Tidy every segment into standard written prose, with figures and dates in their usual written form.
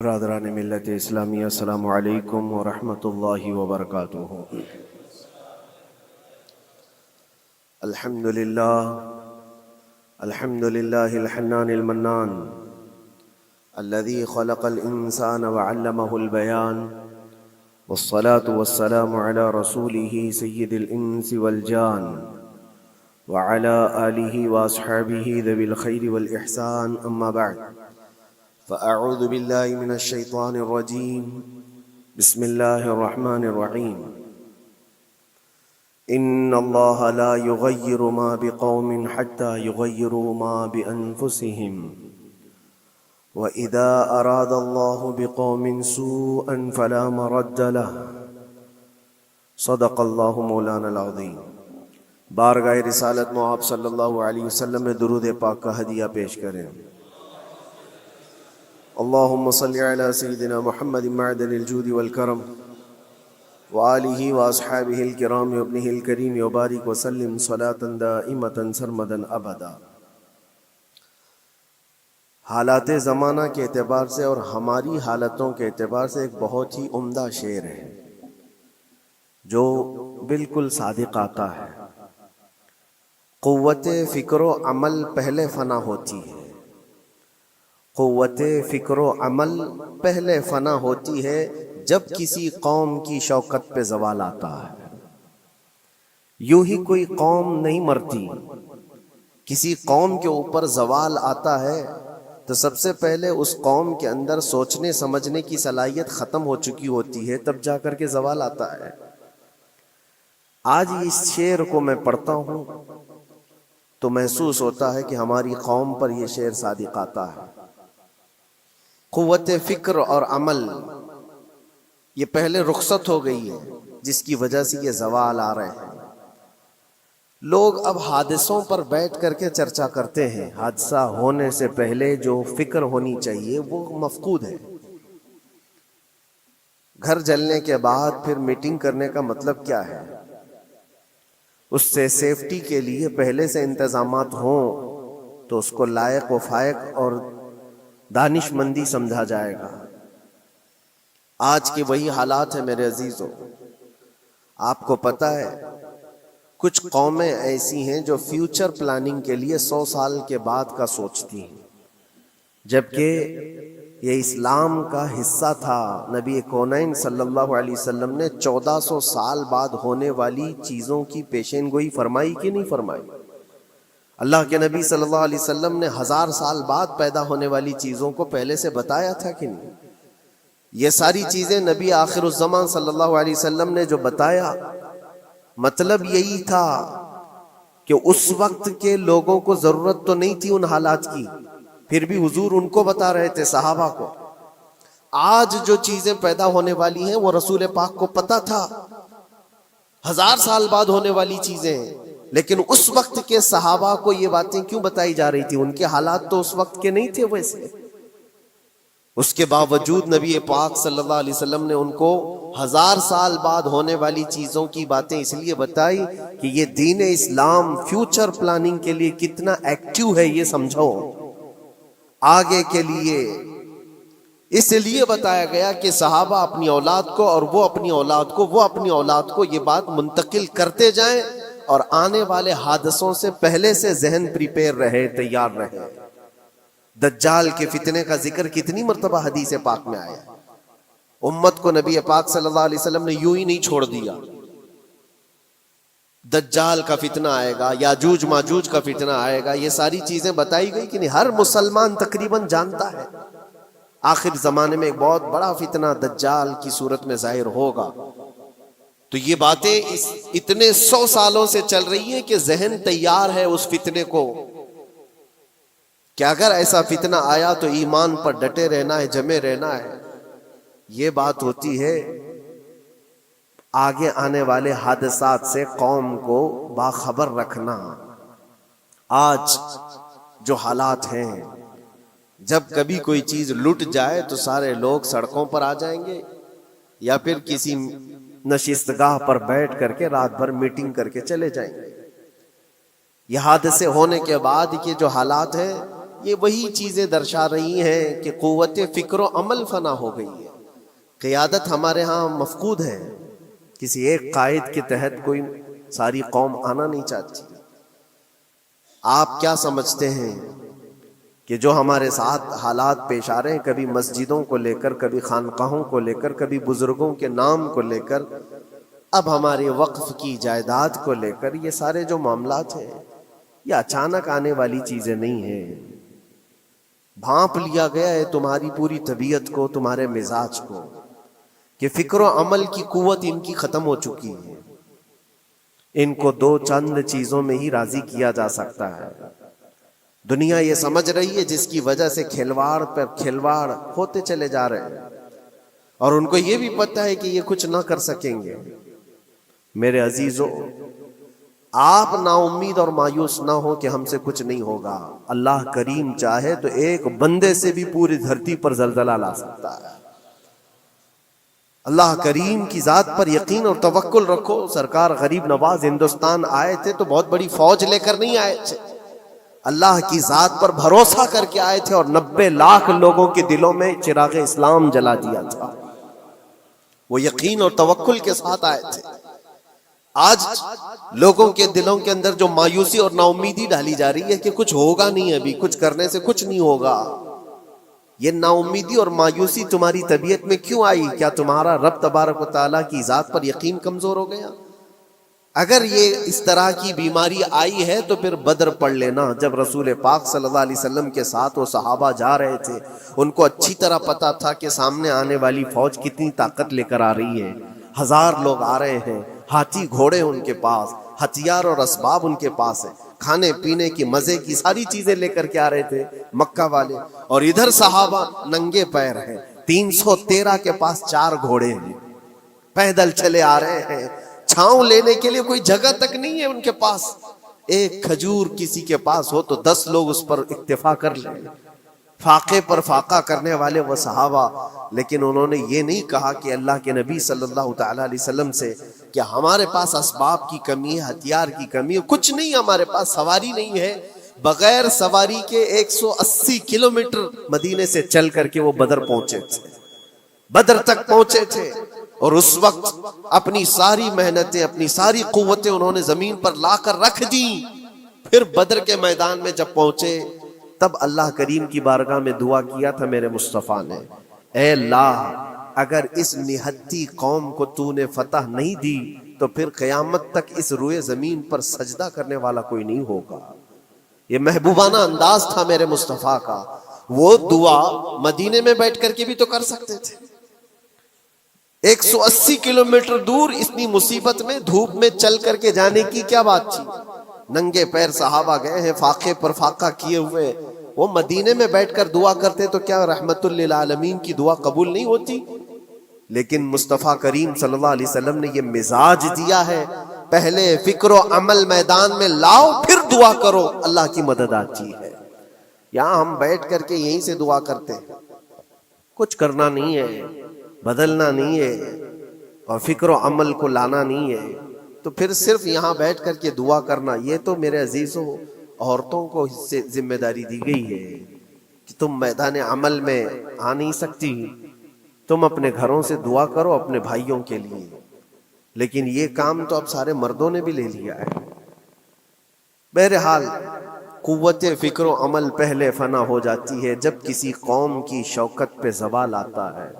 برادران ملت اسلامی، السلام علیکم ورحمۃ اللہ وبرکاتہ۔ الحمد للہ الحنان المنان الذي خلق الإنسان وعلمه البيان، والصلاة والسلام على رسوله سيد الإنس والجان وعلى آله وأصحابه ذوي الخير والإحسان، أما بعد فأعوذ بالله من الشيطان الرجيم، بسم الله الرحمن الرحيم۔ إن الله لا يغير ما بقوم حتى يغيروا ما بأنفسهم، وإذا أراد الله بقوم سوءا فلا مرد له، صدق الله مولانا العظيم۔ بارگاہ رسالت مآب صلی اللہ علیہ وسلم میں درود پاک کا ہدیہ پیش کریں۔ اللهم صل على سيدنا محمد معدن الجود والكرم وآله وأصحابه الكرام وابنه الكريم وبارك وسلم صلاة دائمة سرمدا أبدا۔ حالات زمانہ کے اعتبار سے اور ہماری حالتوں کے اعتبار سے ایک بہت ہی عمدہ شعر ہے جو بالکل صادق آتا ہے۔ قوت فکر و عمل پہلے فنا ہوتی ہے، قوت فکر و عمل پہلے فنا ہوتی ہے جب کسی قوم کی شوکت پہ زوال آتا ہے۔ یوں ہی کوئی قوم نہیں مرتی، کسی قوم کے اوپر زوال آتا ہے تو سب سے پہلے اس قوم کے اندر سوچنے سمجھنے کی صلاحیت ختم ہو چکی ہوتی ہے، تب جا کر کے زوال آتا ہے۔ آج اس شعر کو میں پڑھتا ہوں تو محسوس ہوتا ہے کہ ہماری قوم پر یہ شعر صادق آتا ہے۔ قوت فکر اور عمل یہ پہلے رخصت ہو گئی ہے، جس کی وجہ سے یہ زوال آ رہے ہیں۔ لوگ اب حادثوں پر بیٹھ کر کے چرچا کرتے ہیں، حادثہ ہونے سے پہلے جو فکر ہونی چاہیے وہ مفقود ہے۔ گھر جلنے کے بعد پھر میٹنگ کرنے کا مطلب کیا ہے؟ اس سے سیفٹی کے لیے پہلے سے انتظامات ہوں تو اس کو لائق و فائق اور دانش مندی سمجھا جائے گا۔ آج کے وہی حالات ہیں میرے عزیزوں۔ آپ کو پتہ ہے کچھ قومیں ایسی ہیں جو فیوچر پلاننگ کے لیے 100 سال کے بعد کا سوچتی ہیں، جبکہ یہ اسلام کا حصہ تھا۔ نبی کونین صلی اللہ علیہ وسلم نے 1400 سال بعد ہونے والی چیزوں کی پیشین گوئی فرمائی کہ نہیں فرمائی؟ اللہ کے نبی صلی اللہ علیہ وسلم نے 1000 سال بعد پیدا ہونے والی چیزوں کو پہلے سے بتایا تھا کہ نہیں؟ یہ ساری چیزیں نبی آخر الزمان صلی اللہ علیہ وسلم نے جو بتایا، مطلب یہی تھا کہ اس وقت کے لوگوں کو ضرورت تو نہیں تھی ان حالات کی، پھر بھی حضور ان کو بتا رہے تھے، صحابہ کو۔ آج جو چیزیں پیدا ہونے والی ہیں وہ رسول پاک کو پتا تھا، 1000 سال بعد ہونے والی چیزیں، لیکن اس وقت کے صحابہ کو یہ باتیں کیوں بتائی جا رہی تھی؟ ان کے حالات تو اس وقت کے نہیں تھے ویسے۔ اس کے باوجود نبی پاک صلی اللہ علیہ وسلم نے ان کو 1000 سال بعد ہونے والی چیزوں کی باتیں اس لیے بتائی کہ یہ دین اسلام فیوچر پلاننگ کے لیے کتنا ایکٹیو ہے یہ سمجھو، آگے کے لیے۔ اس لیے بتایا گیا کہ صحابہ اپنی اولاد کو اور وہ اپنی اولاد کو، وہ اپنی اولاد کو یہ بات منتقل کرتے جائیں اور آنے والے حادثوں سے پہلے سے ذہن پریپیئر رہے، تیار رہے۔ دجال کے فتنے کا ذکر کتنی مرتبہ حدیث پاک میں آیا۔ امت کو نبی پاک صلی اللہ علیہ وسلم نے یوں ہی نہیں چھوڑ دیا۔ دجال کا فتنہ آئے گا، یاجوج ماجوج کا فتنہ آئے گا، یہ ساری چیزیں بتائی گئی کہ نہیں؟ ہر مسلمان تقریباً جانتا ہے آخر زمانے میں ایک بہت بڑا فتنہ دجال کی صورت میں ظاہر ہوگا۔ تو یہ باتیں اتنے 100 سالوں سے چل رہی ہیں کہ ذہن تیار ہے اس فتنے کو کہ اگر ایسا فتنہ آیا تو ایمان پر ڈٹے رہنا ہے، جمے رہنا ہے۔ یہ بات ہوتی ہے آگے آنے والے حادثات سے قوم کو باخبر رکھنا۔ آج جو حالات ہیں، جب کبھی کوئی چیز لٹ جائے تو سارے لوگ سڑکوں پر آ جائیں گے، یا پھر کسی نشستگاہ پر بیٹھ کر کے رات بھر میٹنگ کر کے چلے جائیں گے۔ یہ حادثے ہونے کے بعد کے جو حالات ہیں یہ وہی چیزیں درشا رہی ہیں کہ قوت فکر و عمل فنا ہو گئی ہے. قیادت ہمارے ہاں مفقود ہے. کسی ایک قائد کے تحت کوئی ساری قوم آنا نہیں چاہتی. آپ کیا سمجھتے ہیں کہ جو ہمارے ساتھ حالات پیش آ رہے ہیں، کبھی مسجدوں کو لے کر، کبھی خانقاہوں کو لے کر، کبھی بزرگوں کے نام کو لے کر، اب ہمارے وقف کی جائیداد کو لے کر، یہ سارے جو معاملات ہیں یہ اچانک آنے والی چیزیں نہیں ہیں. بھانپ لیا گیا ہے تمہاری پوری طبیعت کو، تمہارے مزاج کو، کہ فکر و عمل کی قوت ان کی ختم ہو چکی ہے. ان کو دو چند چیزوں میں ہی راضی کیا جا سکتا ہے. دنیا یہ سمجھ رہی ہے، جس کی وجہ سے کھلواڑ پر کھلواڑ ہوتے چلے جا رہے ہیں، اور ان کو یہ بھی پتہ ہے کہ یہ کچھ نہ کر سکیں گے. میرے عزیزو، آپ نا امید اور مایوس نہ ہو کہ ہم سے کچھ نہیں ہوگا. اللہ کریم چاہے تو ایک بندے سے بھی پوری دھرتی پر زلزلہ لا سکتا ہے. اللہ کریم کی ذات پر یقین اور توکل رکھو. سرکار غریب نواز ہندوستان آئے تھے تو بہت بڑی فوج لے کر نہیں آئے تھے، اللہ کی ذات پر بھروسہ کر کے آئے تھے، اور 90 لاکھ لوگوں کے دلوں میں چراغ اسلام جلا دیا تھا. وہ یقین اور توکل کے ساتھ آئے تھے. آج لوگوں کے دلوں کے اندر جو مایوسی اور نا امیدی ڈالی جا رہی ہے کہ کچھ ہوگا نہیں، ابھی کچھ کرنے سے کچھ نہیں ہوگا، یہ نا امیدی اور مایوسی تمہاری طبیعت میں کیوں آئی؟ کیا تمہارا رب تبارک و تعالیٰ کی ذات پر یقین کمزور ہو گیا؟ اگر یہ اس طرح کی بیماری آئی ہے تو پھر بدر پڑھ لینا. جب رسول پاک صلی اللہ علیہ وسلم کے ساتھ وہ صحابہ جا رہے تھے، ان کو اچھی طرح پتا تھا کہ سامنے آنے والی فوج کتنی طاقت لے کر آ رہی ہے. 1000 لوگ آ رہے ہیں، ہاتھی گھوڑے ان کے پاس، ہتھیار اور اسباب ان کے پاس ہے، کھانے پینے کی مزے کی ساری چیزیں لے کر کے آ رہے تھے مکہ والے. اور ادھر صحابہ ننگے پیر ہیں، 313 کے پاس 4 گھوڑے ہیں، پیدل چلے آ رہے ہیں. چھاؤں لینے کے لیے کوئی جگہ تک نہیں ہے ان کے پاس. ایک کھجور کسی کے پاس ہو تو 10 لوگ اس پر اکتفا کر لیں. فاقے پر فاقہ کرنے والے وہ صحابہ، لیکن انہوں نے یہ نہیں کہا کہ اللہ کے نبی صلی اللہ تعالی علیہ وسلم سے کہ ہمارے پاس اسباب کی کمی ہے، ہتھیار کی کمی ہے، کچھ نہیں ہمارے پاس، سواری نہیں ہے. بغیر سواری کے 180 کلومیٹر مدینے سے چل کر کے وہ بدر پہنچے تھے، بدر تک پہنچے تھے. اور اس وقت اپنی ساری محنتیں، اپنی ساری قوتیں انہوں نے زمین پر لا کر رکھ دی. پھر بدر کے میدان میں جب پہنچے تب اللہ کریم کی بارگاہ میں دعا کیا تھا میرے مصطفیٰ نے، اے اللہ اگر اس نہتی قوم کو تو نے فتح نہیں دی تو پھر قیامت تک اس روئے زمین پر سجدہ کرنے والا کوئی نہیں ہوگا. یہ محبوبانہ انداز تھا میرے مصطفیٰ کا. وہ دعا مدینے میں بیٹھ کر کے بھی تو کر سکتے تھے. 180 کلومیٹر دور اتنی مصیبت میں دھوپ میں چل کر کے جانے کی کیا بات تھی؟ ننگے پیر صحابہ گئے ہیں، فاقے پر فاقہ کیے ہوئے. وہ مدینے میں بیٹھ کر دعا کرتے تو کیا رحمت للعالمین کی دعا قبول نہیں ہوتی؟ لیکن مصطفیٰ کریم صلی اللہ علیہ وسلم نے یہ مزاج دیا ہے، پہلے فکر و عمل میدان میں لاؤ پھر دعا کرو، اللہ کی مدد آتی ہے. یہاں ہم بیٹھ کر کے یہیں سے دعا کرتے ہیں، کچھ کرنا نہیں ہے، بدلنا نہیں ہے، اور فکر و عمل کو لانا نہیں ہے، تو پھر صرف یہاں بیٹھ کر کے دعا کرنا. یہ تو میرے عزیزوں عورتوں کو اس سے ذمہ داری دی گئی ہے کہ تم میدان عمل میں آ نہیں سکتی، تم اپنے گھروں سے دعا کرو اپنے بھائیوں کے لیے. لیکن یہ کام تو اب سارے مردوں نے بھی لے لیا ہے. بہرحال قوت فکر و عمل پہلے فنا ہو جاتی ہے جب کسی قوم کی شوکت پہ زوال آتا ہے.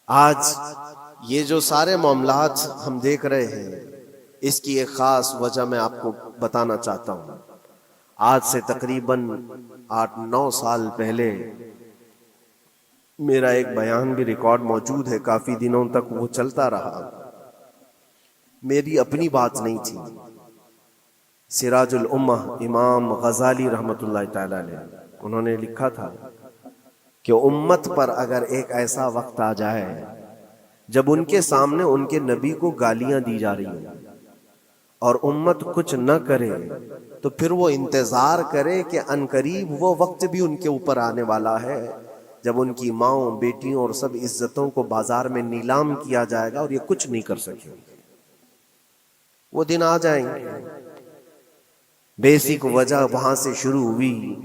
آج یہ جو سارے معاملات ہم دیکھ رہے ہیں، اس کی ایک خاص وجہ میں آپ کو بتانا چاہتا ہوں. آج سے تقریباً 8-9 سال پہلے میرا ایک بیان بھی ریکارڈ موجود ہے، کافی دنوں تک وہ چلتا رہا. میری اپنی بات نہیں تھی، سراج الامہ امام غزالی رحمت اللہ تعالی علیہ انہوں نے لکھا تھا کہ امت پر اگر ایک ایسا وقت آ جائے جب ان کے سامنے ان کے نبی کو گالیاں دی جا رہی ہیں اور امت کچھ نہ کرے، تو پھر وہ انتظار کرے کہ عنقریب وہ وقت بھی ان کے اوپر آنے والا ہے جب ان کی ماؤں، بیٹیوں اور سب عزتوں کو بازار میں نیلام کیا جائے گا اور یہ کچھ نہیں کر سکیں گے. وہ دن آ جائیں گے. بیسک وجہ وہاں سے شروع ہوئی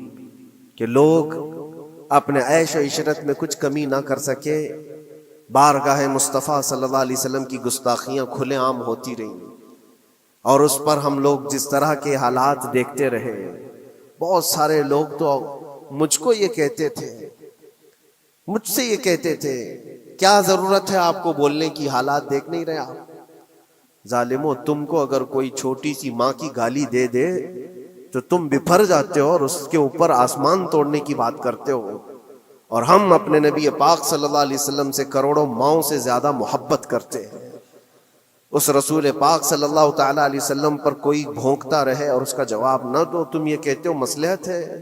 کہ لوگ اپنے عیش و عشرت میں کچھ کمی نہ کر سکے، بارگاہ مصطفیٰ صلی اللہ علیہ وسلم کی گستاخیاں کھلے عام ہوتی رہیں، اور اس پر ہم لوگ جس طرح کے حالات دیکھتے رہے۔ بہت سارے لوگ تو مجھ کو یہ کہتے تھے، مجھ سے یہ کہتے تھے، کیا ضرورت ہے آپ کو بولنے کی، حالات دیکھ نہیں رہے آپ؟ ظالمو، تم کو اگر کوئی چھوٹی سی ماں کی گالی دے دے تو تم بپھر جاتے ہو اور اس کے اوپر آسمان توڑنے کی بات کرتے ہو، اور ہم اپنے نبی پاک صلی اللہ علیہ وسلم سے کروڑوں ماؤں سے زیادہ محبت کرتے ہیں۔ اس رسول پاک صلی اللہ تعالی علیہ وسلم پر کوئی بھونکتا رہے اور اس کا جواب نہ دو، تم یہ کہتے ہو مصلحت ہے،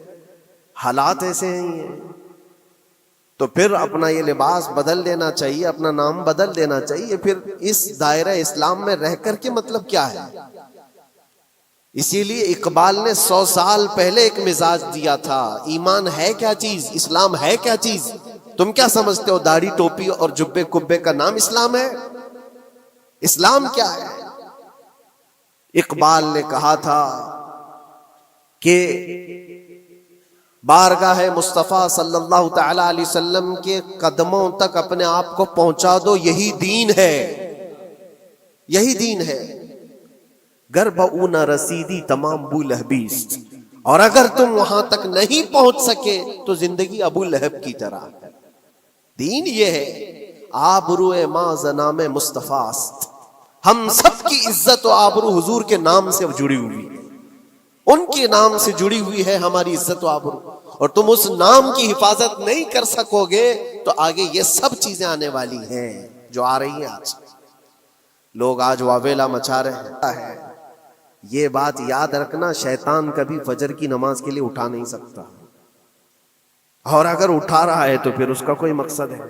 حالات ایسے ہیں یہ، تو پھر اپنا یہ لباس بدل دینا چاہیے، اپنا نام بدل دینا چاہیے۔ پھر اس دائرہ اسلام میں رہ کر کے مطلب کیا ہے؟ اسی لیے اقبال نے 100 سال پہلے ایک مزاج دیا تھا، ایمان ہے کیا چیز، اسلام ہے کیا چیز؟ تم کیا سمجھتے ہو داڑھی ٹوپی اور جبے کبے کا نام اسلام ہے؟ اسلام کیا ہے؟ اقبال نے کہا تھا کہ بارگاہ مصطفیٰ صلی اللہ تعالی علیہ وسلم کے قدموں تک اپنے آپ کو پہنچا دو، یہی دین ہے، یہی دین ہے۔ گر بہو نہ رسیدی تمام ابو لہبیست، اور اگر تم وہاں تک نہیں پہنچ سکے تو زندگی ابو لہب کی طرح۔ دین یہ ہے، آبرو ماں زنام مصطفیٰ است، ہم سب کی عزت و آبرو حضور کے نام سے جڑی ہوئی ہے، ان کے نام سے جڑی ہوئی ہے ہماری عزت و آبرو، اور تم اس نام کی حفاظت نہیں کر سکو گے تو آگے یہ سب چیزیں آنے والی ہیں جو آ رہی ہیں۔ آج لوگ آج واویلا مچا رہے ہیں، یہ بات یاد رکھنا، شیطان کبھی فجر کی نماز کے لیے اٹھا نہیں سکتا، اور اگر اٹھا رہا ہے تو پھر اس کا کوئی مقصد ہے۔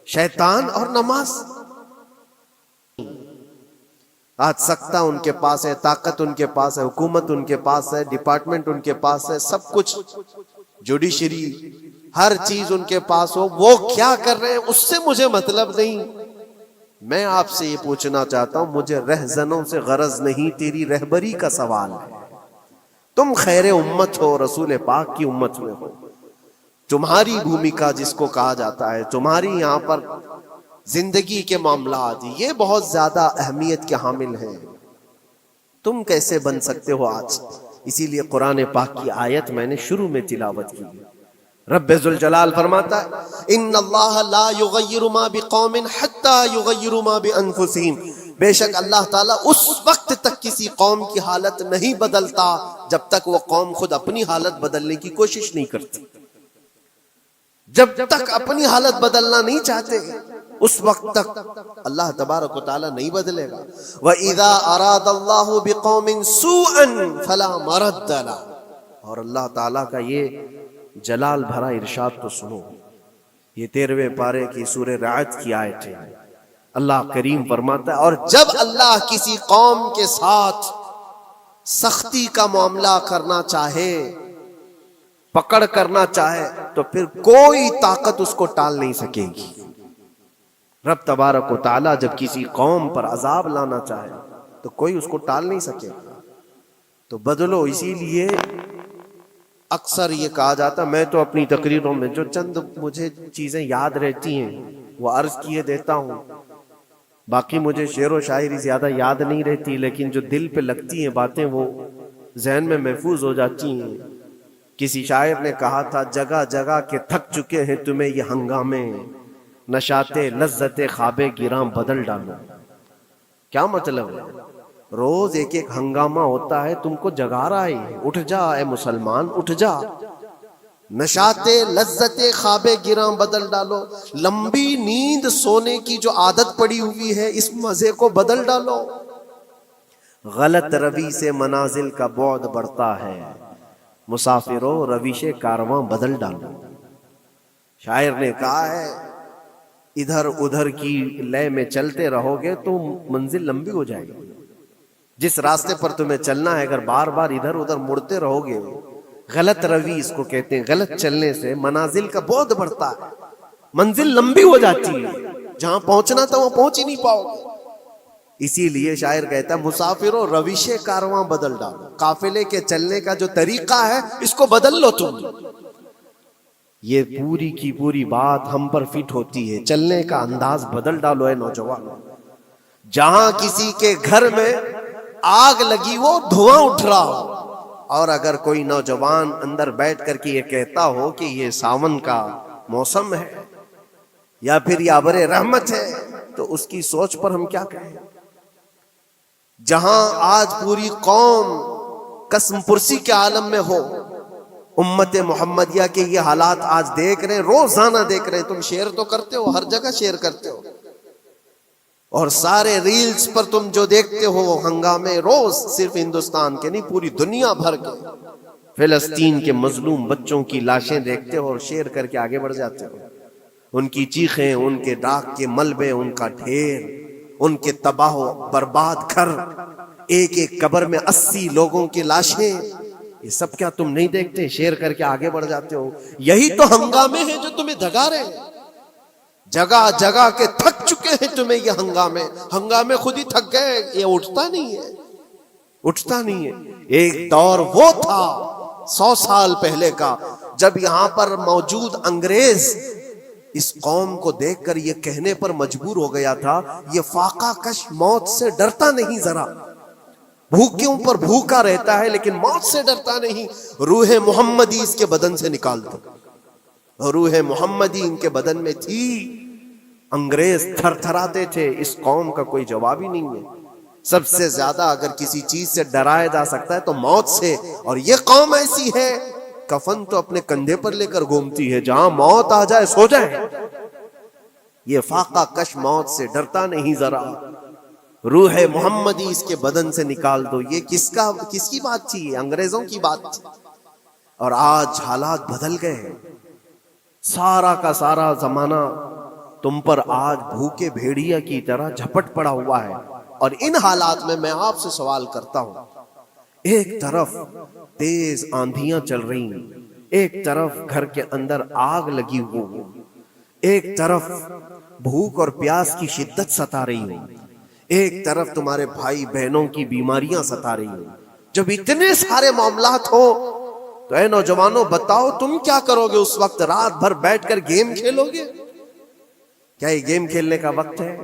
شیطان اور نماز، آج سختہ ان کے پاس ہے، طاقت ان کے پاس ہے، حکومت ان کے پاس ہے، ڈپارٹمنٹ ان کے پاس ہے، سب کچھ، جوڈیشری، ہر چیز ان کے پاس ہو، وہ کیا کر رہے ہیں اس سے مجھے مطلب نہیں۔ میں آپ سے یہ پوچھنا چاہتا ہوں، مجھے رہزنوں سے غرض نہیں، تیری رہبری کا سوال ہے۔ تم خیر امت ہو، رسول پاک کی امت میں ہو، تمہاری بھومکا جس کو کہا جاتا ہے، تمہاری یہاں پر زندگی کے معاملات یہ بہت زیادہ اہمیت کے حامل ہیں۔ تم کیسے بن سکتے ہو آج؟ اسی لیے قرآن پاک کی آیت میں نے شروع میں تلاوت کی، رب ذوالجلال فرماتا ہے ان اللہ لا یغیر ما بقوم حتی یغیروا ما بانفسہم، بے شک اللہ تعالیٰ اس وقت تک کسی قوم کی حالت نہیں بدلتا جب تک وہ قوم خود اپنی حالت بدلنے کی کوشش نہیں کرتی۔ جب تک اپنی حالت بدلنا نہیں چاہتے اس وقت تک اللہ تبارک و تعالیٰ نہیں بدلے گا۔ وَإِذَا أَرَادَ اللَّهُ بِقَوْمٍ سُوءًا فَلَا مَرَدَّ لَهُ، اور اللہ تعالیٰ کا یہ جلال بھرا ارشاد تو سنو، یہ 13ویں پارے کی سورہ رعد کی آیت ہے۔ اللہ کریم فرماتا ہے، اور جب اللہ کسی قوم کے ساتھ سختی کا معاملہ کرنا چاہے، پکڑ کرنا چاہے، تو پھر کوئی طاقت اس کو ٹال نہیں سکے گی۔ رب تبارک و تعالیٰ جب کسی قوم پر عذاب لانا چاہے تو کوئی اس کو ٹال نہیں سکے گا۔ تو بدلو، اسی لیے اکثر یہ کہا جاتا، میں تو اپنی تقریروں میں جو چند مجھے چیزیں یاد رہتی ہیں وہ عرض کیے دیتا ہوں، باقی مجھے شعر و شاعری زیادہ یاد نہیں رہتی، لیکن جو دل پہ لگتی ہیں باتیں وہ ذہن میں محفوظ ہو جاتی ہیں۔ کسی شاعر نے کہا تھا، جگہ جگہ کے تھک چکے ہیں تمہیں یہ ہنگامے، نشاتے لذت خواب گراں بدل ڈالو۔ کیا مطلب ہے؟ روز ایک ایک ہنگامہ ہوتا ہے، تم کو جگا رہا ہے، اٹھ جا اے مسلمان، اٹھ جا، نشاتے لذت خواب گراں بدل ڈالو، لمبی نیند سونے کی جو عادت پڑی ہوئی ہے اس مزے کو بدل ڈالو۔ غلط روی سے منازل کا بعد بڑھتا ہے، مسافروں رویش کارواں بدل ڈالو۔ شاعر نے کہا ہے، ادھر ادھر کی لے میں چلتے رہو گے تو منزل لمبی ہو جائے گی۔ جس راستے پر تمہیں چلنا ہے اگر بار بار ادھر ادھر مڑتے رہو گے، غلط روی اس کو کہتے ہیں، غلط چلنے سے منازل کا بعد بڑھتا ہے، منزل لمبی ہو جاتی ہے، جہاں پہنچنا تھا وہاں پہنچ ہی نہیں پاؤ گے۔ اسی لیے شاعر کہتا ہے، مسافروں رویش کارواں بدل ڈالو، قافلے کے چلنے کا جو طریقہ ہے اس کو بدل لو تم۔ یہ پوری کی پوری بات ہم پر فٹ ہوتی ہے. چلنے کا انداز بدل ڈالو اے نوجوانوں. جہاں کسی کے گھر میں آگ لگی ہو، دھواں اٹھ رہا ہو، اور اگر کوئی نوجوان اندر بیٹھ کر کے یہ کہتا ہو کہ یہ ساون کا موسم ہے یا پھر یہ ابر رحمت ہے، تو اس کی سوچ پر ہم کیا کہیں. جہاں آج پوری قوم قسم پرسی کے عالم میں ہو، امت محمدیہ کے یہ حالات آج دیکھ رہے ہیں، روزانہ دیکھ رہے ہیں. تم شیئر تو کرتے ہو، ہر جگہ شیئر کرتے ہو، اور سارے ریلز پر تم جو دیکھتے ہو ہنگامے روز، صرف ہندوستان کے نہیں پوری دنیا بھر کے فلسطین کے مظلوم بچوں کی لاشیں دیکھتے ہو اور شیئر کر کے آگے بڑھ جاتے ہو. ان کی چیخیں، ان کے ڈاک کے ملبے، ان کا ڈھیر، ان کے تباہ و برباد گھر، ایک ایک قبر میں 80 لوگوں کی لاشیں، یہ سب کیا تم نہیں دیکھتے؟ شیئر کر کے آگے بڑھ جاتے ہو. یہی تو ہنگامے ہیں جو تمہیں دھگا رہے ہیں. جگہ جگہ کے تھک چکے ہیں تمہیں یہ ہنگامے خود ہی تھک گئے. یہ اٹھتا نہیں ہے. ایک دور وہ تھا 100 سال پہلے کا، جب یہاں پر موجود انگریز اس قوم کو دیکھ کر یہ کہنے پر مجبور ہو گیا تھا، یہ فاقہ کش موت سے ڈرتا نہیں ذرا، بھوکیوں پر بھوکا رہتا ہے لیکن موت سے ڈرتا نہیں. روح محمدی اس کے بدن سے نکال دو. روح محمدی ان کے بدن میں تھی. انگریز تھر تھراتے تھے. اس قوم کا کوئی جواب ہی نہیں ہے. سب سے زیادہ اگر کسی چیز سے ڈرایا جا سکتا ہے تو موت سے، اور یہ قوم ایسی ہے کفن تو اپنے کندھے پر لے کر گھومتی ہے، جہاں موت آ جائے سو جائے. یہ فاقہ کش موت سے ڈرتا نہیں ذرا. روح محمدی اس کے بدن سے نکال دو. یہ کس کی بات تھی؟ انگریزوں کی بات تھی. اور آج حالات بدل گئے. سارا کا سارا زمانہ تم پر آج بھوکے بھیڑیا کی طرح جھپٹ پڑا ہوا ہے. اور ان حالات میں آپ سے سوال کرتا ہوں، ایک طرف تیز آندھیاں چل رہی ہیں، ایک طرف گھر کے اندر آگ لگی ہوئی، ایک طرف بھوک اور پیاس کی شدت ستا رہی ہے، ایک طرف تمہارے بھائی بہنوں کی بیماریاں ستا رہی ہیں. جب اتنے سارے معاملات ہو تو اے نوجوانوں بتاؤ تم کیا کرو گے اس وقت؟ رات بھر بیٹھ کر گیم کھیلو گے؟ کیا یہ گیم کھیلنے کا وقت ہے؟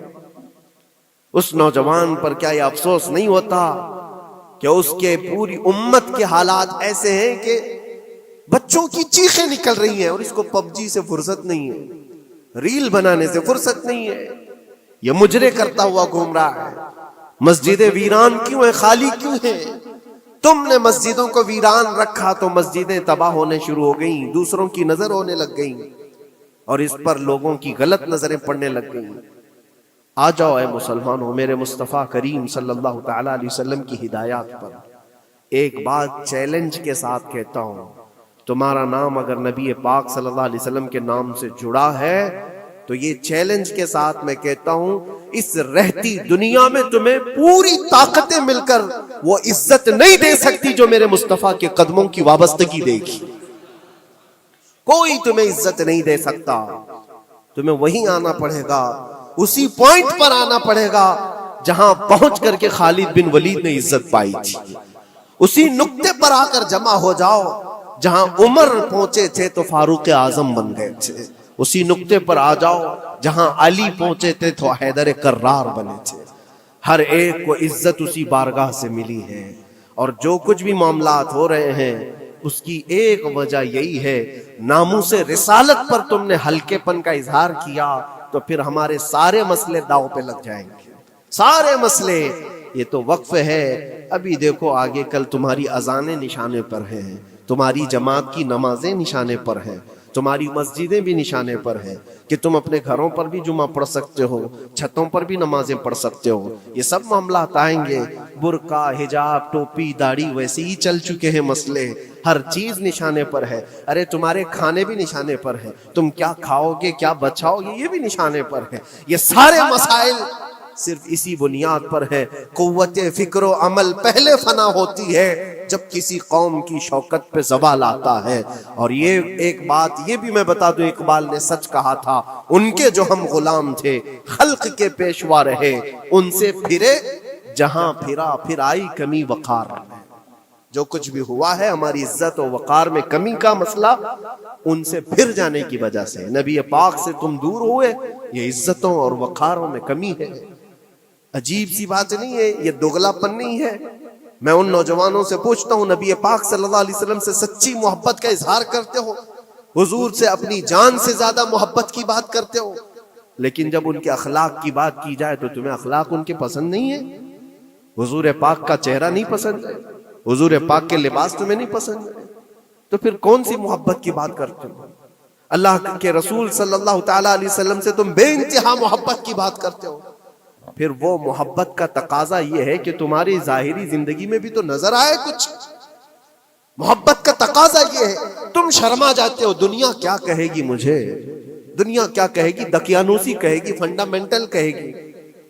اس نوجوان پر کیا یہ افسوس نہیں ہوتا کہ اس کے پوری امت کے حالات ایسے ہیں کہ بچوں کی چیخیں نکل رہی ہیں اور اس کو پب جی سے فرصت نہیں ہے، ریل بنانے سے فرصت نہیں ہے، یہ مجرے کرتا ہوا گھوم رہا ہے. مسجدیں ویران کیوں ہیں؟ خالی کیوں ہیں؟ تم نے مسجدوں کو ویران رکھا تو مسجدیں تباہ ہونے شروع ہو گئیں، دوسروں کی نظر ہونے لگ گئیں اور اس پر لوگوں کی غلط نظریں پڑنے لگ گئیں. آ جاؤ اے مسلمانوں میرے مصطفیٰ کریم صلی اللہ تعالی علیہ وسلم کی ہدایات پر. ایک بات چیلنج کے ساتھ کہتا ہوں، تمہارا نام اگر نبی پاک صلی اللہ علیہ وسلم کے نام سے جڑا ہے تو یہ چیلنج کے ساتھ میں کہتا ہوں، اس رہتی دنیا میں تمہیں پوری طاقتیں مل کر وہ عزت نہیں دے سکتی جو میرے مصطفیٰ کے قدموں کی وابستگی دے گی. کوئی تمہیں عزت نہیں دے سکتا. تمہیں وہیں آنا پڑے گا، اسی پوائنٹ پر آنا پڑے گا جہاں پہنچ کر کے خالد بن ولید نے عزت پائی تھی. اسی نقطے پر آ کر جمع ہو جاؤ جہاں عمر پہنچے تھے تو فاروق اعظم بن گئے تھے. اسی نقطے پر آ جاؤ جہاں علی پہنچے تھے تو حیدر کرار بنے تھے. ہر ایک کو عزت اسی بارگاہ سے ملی ہے. اور جو کچھ بھی معاملات ہو رہے ہیں اس کی ایک وجہ یہی ہے، ناموس رسالت پر تم نے ہلکے پن کا اظہار کیا تو پھر ہمارے سارے مسئلے داؤ پہ لگ جائیں گے. سارے مسئلے. یہ تو وقف ہے. ابھی دیکھو آگے کل تمہاری اذانیں نشانے پر ہیں، تمہاری جماعت کی نمازیں نشانے پر ہیں، تمہاری مسجدیں بھی نشانے پر ہیں کہ تم اپنے گھروں پر بھی جمعہ پڑھ سکتے ہو، چھتوں پر بھی نمازیں پڑھ سکتے ہو. یہ سب معاملات آئیں گے. برقع، حجاب، ٹوپی، داڑھی ویسے ہی چل چکے ہیں مسئلے. ہر چیز نشانے پر ہے. ارے تمہارے کھانے بھی نشانے پر ہیں، تم کیا کھاؤ گے کیا بچاؤ گے یہ بھی نشانے پر ہے. یہ سارے مسائل صرف اسی بنیاد پر ہے. قوت فکر و عمل پہلے فنا ہوتی ہے جب کسی قوم کی شوکت پہ زوال آتا ہے. اور یہ ایک بات یہ بھی میں بتا دوں، اقبال نے سچ کہا تھا، ان کے جو ہم غلام تھے خلق کے پیشوا رہے، ان سے پھرے جہاں پھرا پھر آئی کمی وقار. جو کچھ بھی ہوا ہے ہماری عزت و وقار میں کمی کا مسئلہ ان سے پھر جانے کی وجہ سے، نبی پاک سے تم دور ہوئے، یہ عزتوں اور وقاروں میں کمی ہے۔ عجیب سی بات نہیں ہے، یہ دوگلا پن نہیں ہے۔ میں ان نوجوانوں سے پوچھتا ہوں، نبی پاک صلی اللہ علیہ وسلم سے سچی محبت کا اظہار کرتے ہو، حضور سے اپنی جان سے زیادہ محبت کی بات کرتے ہو، لیکن جب ان کے اخلاق کی بات کی جائے تو تمہیں اخلاق ان کے پسند نہیں ہے؟ حضور پاک کا چہرہ نہیں پسند ہے، حضور پاک کے لباس تمہیں نہیں پسند ہے، تو پھر کون سی محبت کی بات کرتے ہو؟ اللہ کے رسول صلی اللہ تعالی علیہ وسلم سے تم بے انتہا محبت کی بات کرتے ہو، پھر وہ محبت کا تقاضا یہ ہے کہ تمہاری ظاہری زندگی میں بھی تو نظر آئے کچھ۔ محبت کا تقاضا یہ ہے، تم شرما جاتے ہو، دنیا کیا کہے گی مجھے، دنیا کیا کہے گی، دقیانوسی کہے گی، فنڈامنٹل کہے گی،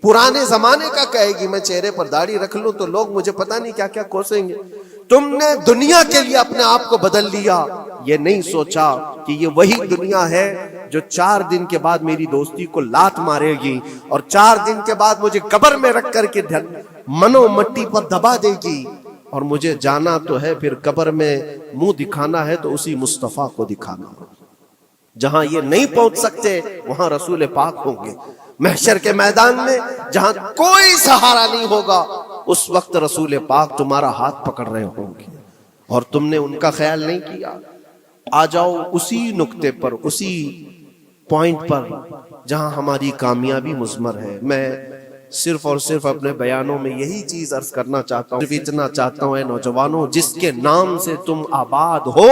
پرانے زمانے کا کہے گی، میں چہرے پر داڑھی رکھ لوں تو لوگ مجھے پتہ نہیں کیا کیا کوسیں گے۔ تم نے دنیا کے لیے اپنے آپ کو بدل لیا، یہ نہیں سوچا کہ یہ وہی دنیا ہے جو 4 دن کے بعد میری دوستی کو لات مارے گی اور 4 دن کے بعد مجھے قبر میں رکھ کر کے منو مٹی پر دبا دے گی، اور مجھے جانا تو ہے، پھر قبر میں منہ دکھانا ہے تو اسی مصطفیٰ کو دکھانا ہے۔ جہاں یہ نہیں پہنچ سکتے وہاں رسول پاک ہوں گے۔ محشر کے میدان میں جہاں کوئی سہارا نہیں ہوگا، اس وقت رسول پاک تمہارا ہاتھ پکڑ رہے ہوں گے اور تم نے ان کا خیال نہیں کیا۔ آ جاؤ اسی نقطے پر، اسی پوائنٹ پر جہاں ہماری کامیابی مضمر ہے۔ میں صرف اور صرف اپنے بیانوں میں یہی چیز عرض کرنا چاہتا ہوں، صرف اتنا چاہتا ہوں، اے نوجوانوں، جس کے نام سے تم آباد ہو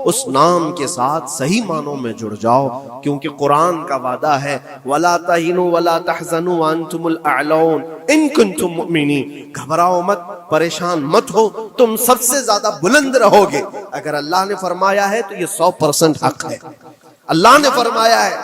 اس نام کے ساتھ صحیح معنوں میں جڑ جاؤ، کیونکہ قرآن کا وعدہ ہے وَلَا تَهِنُوا وَلَا تَحْزَنُوا وَأَنْتُمُ الْأَعْلَوْنَ إِن كُنتُم مُؤْمِنِينَ۔ گھبراؤ مت، پریشان مت ہو، تم سب سے زیادہ بلند رہو گے۔ اگر اللہ نے فرمایا ہے تو یہ 100% حق ہے۔ اللہ نے فرمایا ہے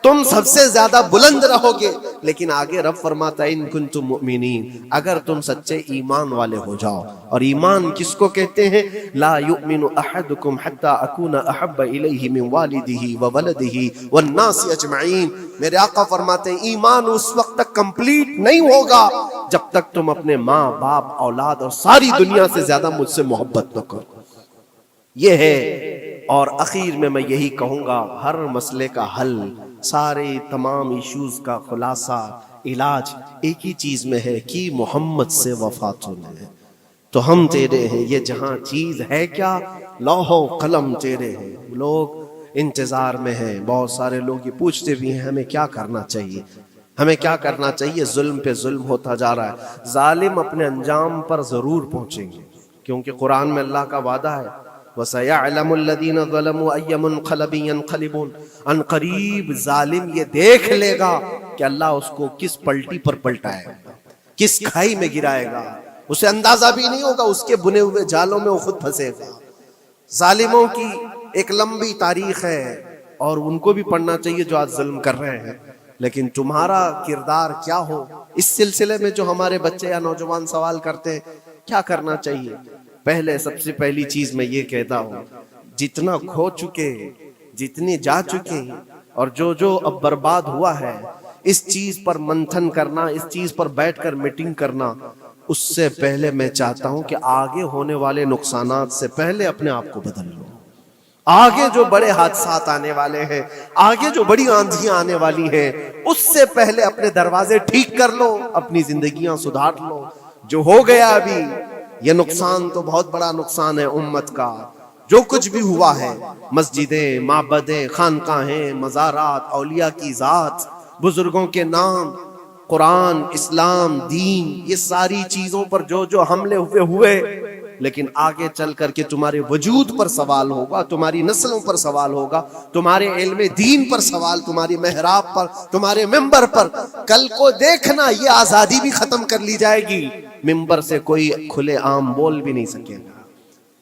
تم سب سے زیادہ بلند رہو گے، لیکن آگے رب فرماتا ہے ان کنتم مؤمنین، اگر تم سچے ایمان والے ہو جاؤ۔ اور ایمان کس کو کہتے ہیں؟ لا یؤمن احدکم حتی اکون احب الیہ من والدہ وولدہ والناس اجمعین۔ میرے آقا فرماتے ہیں ایمان اس وقت تک کمپلیٹ نہیں ہوگا جب تک تم اپنے ماں باپ اولاد اور ساری دنیا سے زیادہ مجھ سے محبت نہ کرو۔ یہ ہے، اور اخیر میں یہی کہوں گا، ہر مسئلے کا حل، سارے تمام ایشوز کا خلاصہ، علاج ایک ہی چیز میں ہے کہ محمد سے وفا تمہیں ہے تو ہم تیرے ہیں۔ یہ جہاں چیز ہے کیا، لوح و قلم تیرے ہیں۔ لوگ انتظار میں ہیں، بہت سارے لوگ یہ پوچھتے بھی ہیں ہمیں کیا کرنا چاہیے، ہمیں کیا کرنا چاہیے۔ ظلم پہ ظلم ہوتا جا رہا ہے، ظالم اپنے انجام پر ضرور پہنچیں گے، کیونکہ قرآن میں اللہ کا وعدہ ہے وَسَيَعْلَمُ الَّذِينَ ظَلَمُوا أَيَّ مُنْقَلَبٍ يَنْقَلِبُونَ۔ ان قریب ظالم یہ دیکھ لے گا کہ اللہ اس کو کس پلٹی پر پلٹائے گا، کس کھائی میں گرائے گا، اسے اندازہ بھی نہیں ہوگا، اس کے بنے ہوئے جالوں میں وہ خود پھنسے گا۔ ظالموں کی ایک لمبی تاریخ ہے اور ان کو بھی پڑھنا چاہیے جو آج ظلم کر رہے ہیں، لیکن تمہارا کردار کیا ہو، اس سلسلے میں جو ہمارے بچے یا نوجوان سوال کرتے ہیں کیا کرنا چاہیے۔ پہلے سب سے پہلی چیز میں یہ کہتا ہوں، جتنا کھو چکے، جتنی جا چکے اور جو اب برباد ہوا ہے، اس چیز پر منتھن کرنا، اس چیز پر بیٹھ کر میٹنگ کرنا، اس سے پہلے میں چاہتا ہوں کہ آگے ہونے والے نقصانات سے پہلے اپنے آپ کو بدل لو۔ آگے جو بڑے حادثات آنے والے ہیں، آگے جو بڑی آندھیاں آنے والی ہیں، اس سے پہلے اپنے دروازے ٹھیک کر لو، اپنی زندگیاں سدھار لو۔ جو ہو گیا ابھی، یہ نقصان تو بہت بڑا نقصان ہے امت کا، جو کچھ بھی ہوا ہے، مسجدیں، معبدیں، خانقاہیں، مزارات، اولیاء کی ذات، بزرگوں کے نام، قرآن، اسلام، دین، یہ ساری چیزوں پر جو حملے ہوئے، لیکن آگے چل کر کے تمہارے وجود پر سوال ہوگا، تمہاری نسلوں پر سوال ہوگا، تمہارے علم دین پر سوال، تمہاری محراب پر، تمہارے ممبر پر۔ کل کو دیکھنا یہ آزادی بھی ختم کر لی جائے گی، ممبر سے کوئی کھلے عام بول بھی نہیں سکے گا۔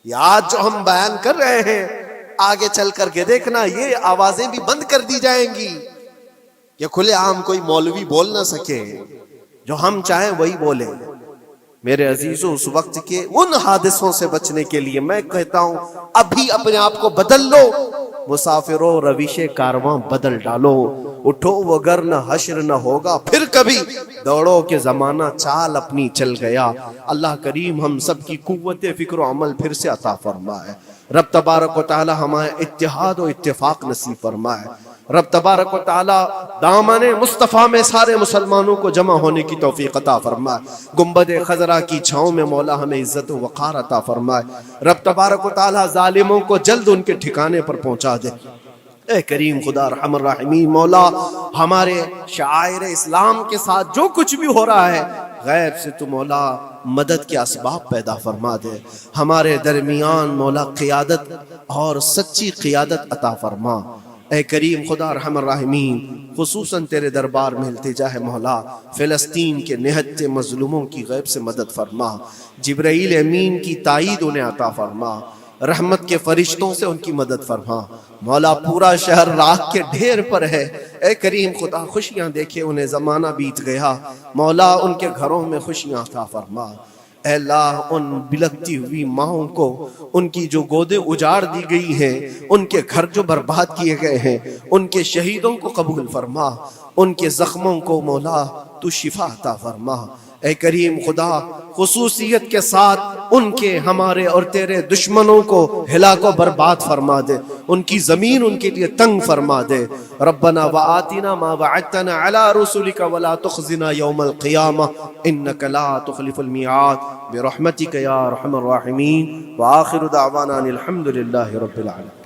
یہ آج جو ہم بیان کر رہے ہیں، آگے چل کر کے دیکھنا یہ آوازیں بھی بند کر دی جائیں گی کہ کھلے عام کوئی مولوی بول نہ سکے، جو ہم چاہیں وہی بولے۔ میرے عزیزوں، اس وقت کے ان حادثوں سے بچنے کے لیے میں کہتا ہوں ابھی اپنے آپ کو بدل لو، مسافروں روش کارواں بدل ڈالو۔ اٹھو وگرنہ حشر نہ ہوگا پھر کبھی، دوڑو کہ زمانہ چال اپنی چل گیا۔ اللہ کریم ہم سب کی قوت فکر و عمل پھر سے عطا فرمائے۔ رب تبارک و تعالی ہمیں اتحاد و اتفاق نصیب فرمائے۔ رب تبارک و تعالی دامن مصطفیٰ میں سارے مسلمانوں کو جمع ہونے کی توفیق عطا فرمائے۔ گنبد خضرا کی چھاؤں میں مولا ہمیں عزت و وقار عطا فرمائے۔ رب تبارک و تعالی ظالموں کو جلد ان کے ٹھکانے پر پہنچا دے۔ اے کریم خدا ارحم الراحمین، مولا ہمارے شعائر اسلام کے ساتھ جو کچھ بھی ہو رہا ہے، غیب سے تو مولا مدد کے اسباب پیدا فرما دے۔ ہمارے درمیان مولا قیادت اور سچی قیادت عطا فرما۔ اے کریم خدا ارحم الراحمین، خصوصاً تیرے دربار میں التجا ہے مولا، فلسطین کے نہتے مظلوموں کی غیب سے مدد فرما۔ جبرائیل امین کی تائید انہیں عطا فرما۔ رحمت کے فرشتوں سے ان کی مدد فرما۔ مولا پورا شہر راکھ کے ڈھیر پر ہے، اے کریم خدا خوشیاں دیکھے انہیں زمانہ بیت گیا، مولا ان کے گھروں میں خوشیاں عطا فرما۔ اے اللہ ان بلکتی ہوئی ماؤں کو، ان کی جو گودیں اجاڑ دی گئی ہیں، ان کے گھر جو برباد کیے گئے ہیں، ان کے شہیدوں کو قبول فرما، ان کے زخموں کو مولا تو شفا عطا فرما۔ اے کریم خدا خصوصیت کے ساتھ ان کے ہمارے اور تیرے دشمنوں کو ہلاک و برباد فرما دے، ان کی زمین ان کے لیے تنگ فرما دے۔ ربنا وآتنا ما وعدتنا على رسلك ولا تخزنا يوم القيامة انك لا تخلف الميعاد برحمتك يا ارحم الراحمين، وآخر دعوانا ان الحمد لله رب العالمين۔